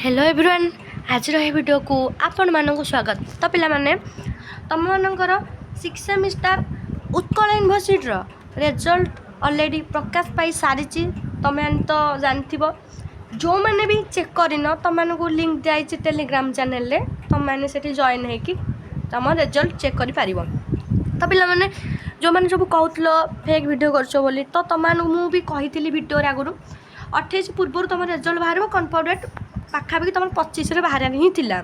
Hello everyone आज video को आपण मानक स्वागत। तो पिला माने तुम मानकर 6 semester Utkal university result already प्रकाश पाई सारी तुम तो जानथ जो मैंने भी चेक करन तुम को लिंक दिखाई टेलीग्राम चैनल रे तुम मैंने से जॉइन होकि तुम रिजल्ट चेक कर पार। तो पिला माने जो मैंने सब कहूल फेक वीडियो कर तो तुम मुझे कही वीडियो आगुरी 28 पूर्व तुम रिजल्ट बाहर कन्फर्म डेट पाखापाखि तुम 25 बाहर ही थिला।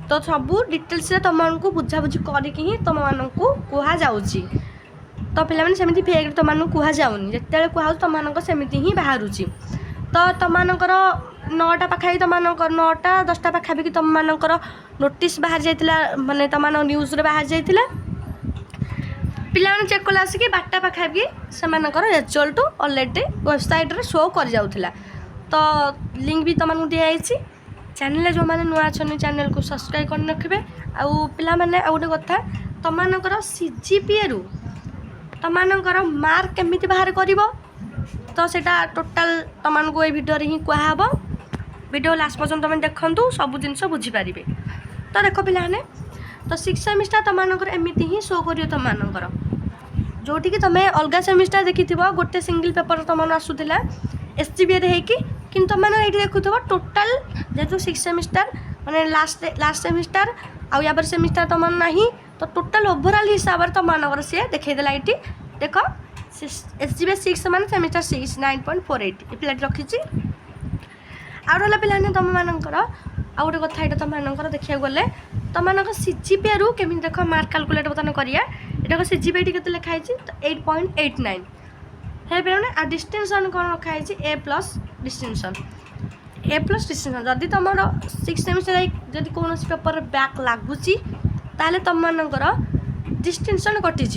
तो सब डिटेल्स तुमको बुझाबुझी करके ही तुम मानक कहुच्छी। तो पे सेमती फेक तुम कहुनि जिते कह तुम सेमती ही बाहर। तो तुम 9टा पाखापाखि तुम 9टा 10टा पाखापाखि तुम नोटिस बाहर जाइला माने तुम न्यूज़ रे बाहर जाइला पिलाने चेक कला आसिक 12टा पाखापाखि से रिजल्ट ऑलरेडी वेबसाइट रे शो कर जाउथिला। तो लिंक भी तुमको दिखाई चैनल जो मैंने नुआ अच्छे चैनल को सब्सक्राइब कर रखिए। आउ पिला माने आ गोटे कथा तुम सीजीपीए रु तुम मार्क केमिति बाहर कर तो सेटा टोटाल तुमको ये वीडियो रे ही कहब। वीडियो लास्ट पर्यंत तुम देखु सब जिनस बुझीपारे। तो देख पिलाने तो 6 सेमिस्टर तुमको एमती ही शो कर तुमर जोटि कि तुम अलग सेमिस्टर देखि गोटे सिंगल पेपर तुम आसूला एसजीबीए होकि कि तुम ये देखु टोटाल जेहतु 6 सेमिस्टर माने लास्ट सेमिस्टर आउ या सेमिस्टर तुम ना तो टोटाल ओवरऑल हिसाब से तुम सी देखईदेला ये देख एसजीबीए 6 मान सेमिस्टर 6 9.48 ये पिला रखी आउ रहा पे तुम मानकर आउ गोटे कथा यहाँ तुम देखा गले तुम सीजीपीए रु केमी देख मार्क कैलकुलेट बर्तमान करिया ये सीजीपीए के लिखाई तो 8.89 है पे आ डिस्टिंक्शन कौन रखाई ए प्लस डिस्टिंक्शन जदि तुम 6 सेमिस्टर जदि कौन पेपर बैक लगुच ताले तुम डिस्टिंक्शन कटिज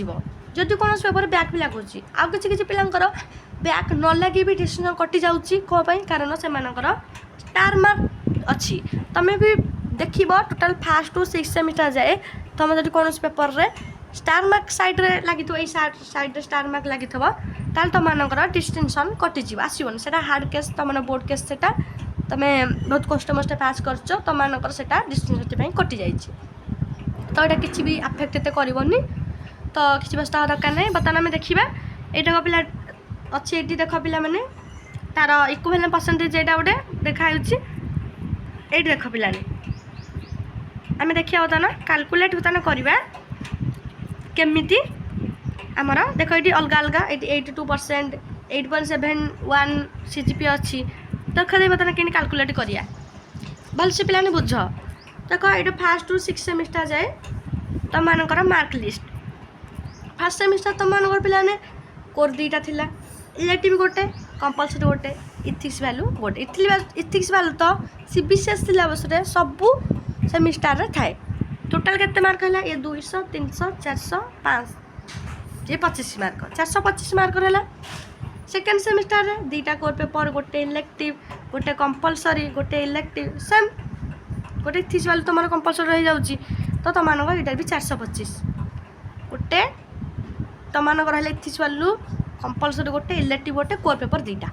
जदि कौन पेपर बैक भी लगुच आउ किसी पिलांकर बैक न लगे भी डिस्टिंक्शन कटि जाऊँगी कौन कारण से स्टार मार्क अच्छी तुम भी देख टोटाल फास्ट टू 6 सेमिस्टर जाए तुम जब कौन पेपर रे स्टार मार्क साइड रे लगी साइड स्टार मार्क लगी ताल तुम डिस्टिंक्शन कटिज आसवन से हार्ड केस तुम बोर्ड केस से तुम बहुत कष्ट मस्ट पास कर तुम डिस्टिंक्शन कटि जाए। तो यहाँ किसी भी आफेक्ट एत करनी तो किसी व्यस्त दरकार नहीं। बर्तमान आम देखा ये पिला अच्छी ये देख पिला माने तार इक्विवेलेंट परसेंटेज यहाँ गोटे देखाऊँ ये देख पिलाने आम देखिए बर्तमान कैलकुलेट बर्तमान करवा केमिति आमर देख ये अलग अलग ये 82% 8.71 सीजीपीए अच्छी देख दे बर्तमान कि कैलकुलेट करिया भलसे पिलाने बुझ। देख ये फास्ट टू 6 सेमिस्टर जाए तुम मार्क लिस्ट फास्ट सेमिस्टर तुम पिलाने कोर 2टा थिला इलेक्टिव गोटे कंपलसरी गोटे इथिक्स वैल्यू गोटे इथिक्स वैल्यू तो सीबीसीएस सिलेबस रे सबू सेमिस्टर रे थाए। टोटाल केते मार्क है ये 200 300 400 5 ये 25 मार्क 425 मार्क है। सेकेंड सेमिस्टर रे 2टा कोर पेपर गोटे इलेक्टिव गोटे कंपलसरी गोटे इलेक्टिव सेम गोटे इथिक्स वैल्यू तुम कंपलसरी रही जाउची तो तुम ये भी 425 गोटे तुम इथिक्स वैल्यू कंपलसरी गोटे इलेक्टिव गोटे कोर पेपर 2टा।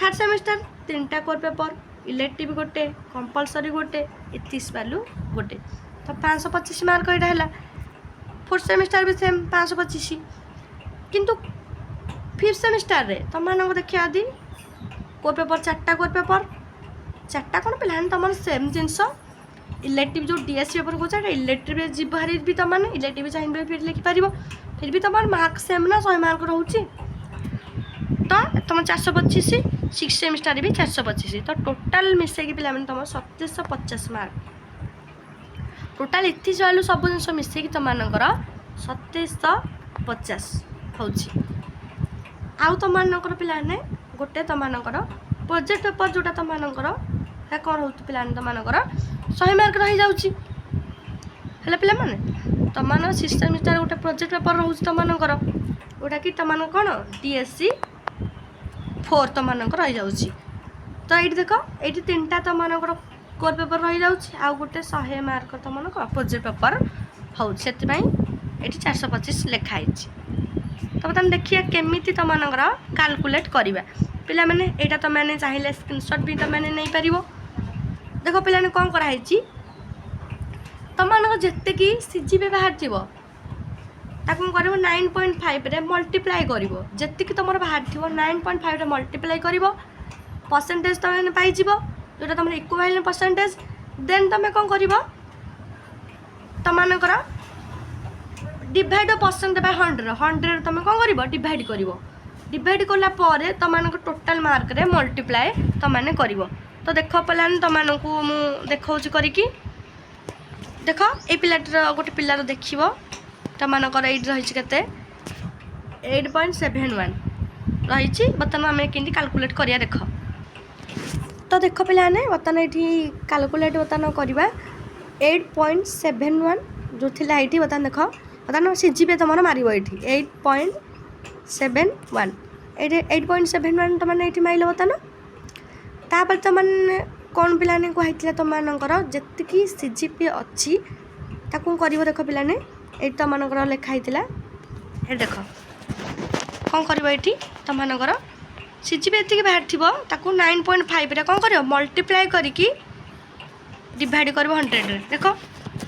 थर्ड सेमिस्टर 3टा कोर पेपर इलेक्टिव गोटे कंपलसरी गोटे इथिक्स वैल्यू गोटे तो 525 मार्क यहाँ है। फोर्थ सेमिस्टर भी सेम 525 किंतु फिफ्थ सेमिस्टर रे तुम देखिए आदि कोर पेपर 4टा कोर पेपर 4टा कौन पे तुम सेम जिनस इलेक्टिव जो डीएससी पेपर कौन इलेक्टिव जीव बाहर भी तुम इलेक्टिव चाहिए फिर लिखिपार फिर भी तुम मार्क सेम ना 100 मार्क रोचे तो तुम 425 6 सेमिस्टर भी 425 तो टोटाल मिसेक पे तुम 2750 मार्क टोटाल इथिक्स वैल्यू सब जिन मिसेक तुम 2750 हो तुम पे गोटे तुम प्रोजेक्ट पेपर जोटा तुम कौन हो पे तुम 100 मार्क रही जाऊँगी पे तुम 6 सेमिस्टर गोटे प्रोजेक्ट पेपर रोच तुम जोटा कि तुम कौन डीएससी 4 तुम रही जाऊँगी। तो ये देख ये 3टा तुम कोर पेपर रही जाऊँगी आउ गोटे 100 मार्क तुम प्रोजेक्ट पेपर हो से 425 लिखाई। तो बर्तमान देखिए केमिति तुम कैलकुलेट करवा पिला माने एटा तुम मैंने चाहिए स्क्रीनशॉट भी तुम नहीं पार देख पे कौन कराई तुम जितकी सीजीपी बाहर ताकू कर 9.5 मल्टीप्लाई कर जी तुम बाहर 9.5 मल्टीप्लाई कर परसेंटेज तुम पाई जोटा तुम इक्विवेलेंट परसेंटेज देन तुम कौन कर तुम डिवाइड परसेंट बाय 100 तुम कौन कर डिवाइड कला तुम टोटाल मार्क रे मल्टीप्लाई तुमने कर तो देख पे तुमको मुझे करके देख ये पिलाटर गोटे पिलार देख तुमकर ये रही के 8.71 रही बर्तमान आम कि काल्कुलेट करिया देख तो देख पे बर्तमान ये काल्कुलेट बर्तमान करवा 8.71 जो थी ये बर्तमान देख बर्तमान सीजीपी तुम मार ये 8.71 8.71 तुमने ये मारे बर्तमान तापर तुमने कौन पिलाने कहते तुमकर जी सीजीपी अच्छी ताकू कर देख पिलाने ये तुमकर लिखाई ये देख कौन कर ये तुमकर सीजीपी ये बाहर थी 9.5 कौन कर मल्टीप्लाई करके डिवाइड कर 100 देख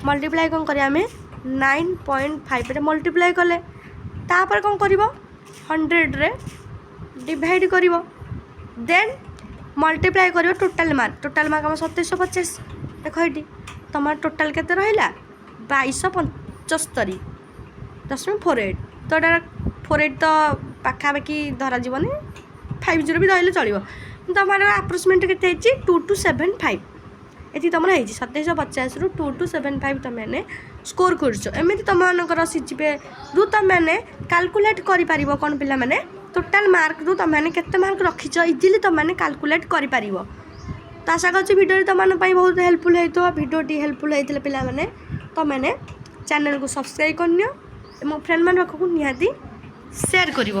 मल्टीप्लाई कौन कर 9.5 मल्टीप्लाई कले तापर कौन कर 100 रे डिवाइड कर देन मल्टीप्लाई कर टोटाल मार्क हम 2750 देख ये तुम टोटाल के रहा 2275.48 तो यहाँ 48 तो पाखापाखि धरा जीवन 50 भी धरले चलो तुम आप्रोक्सीमेट के 2275 ये तुम 2750 रु 2275 तुमने स्कोर करमि तुमकर सीजीपी रु तुमने काल्कुलेट कर कौन पिला माने टोटाल मार्क रु तुमने केते मार्क रखीच इजिली तुमने काल्कुलेट कर तो आशा कर भिडियो तुम बहुत हेल्पफुल होता भिडियोटी हेल्पफुल होते पिला माने तुमने चैनल को सब्सक्राइब कर फ्रेंड मान पाखक निहाती शेयर कर।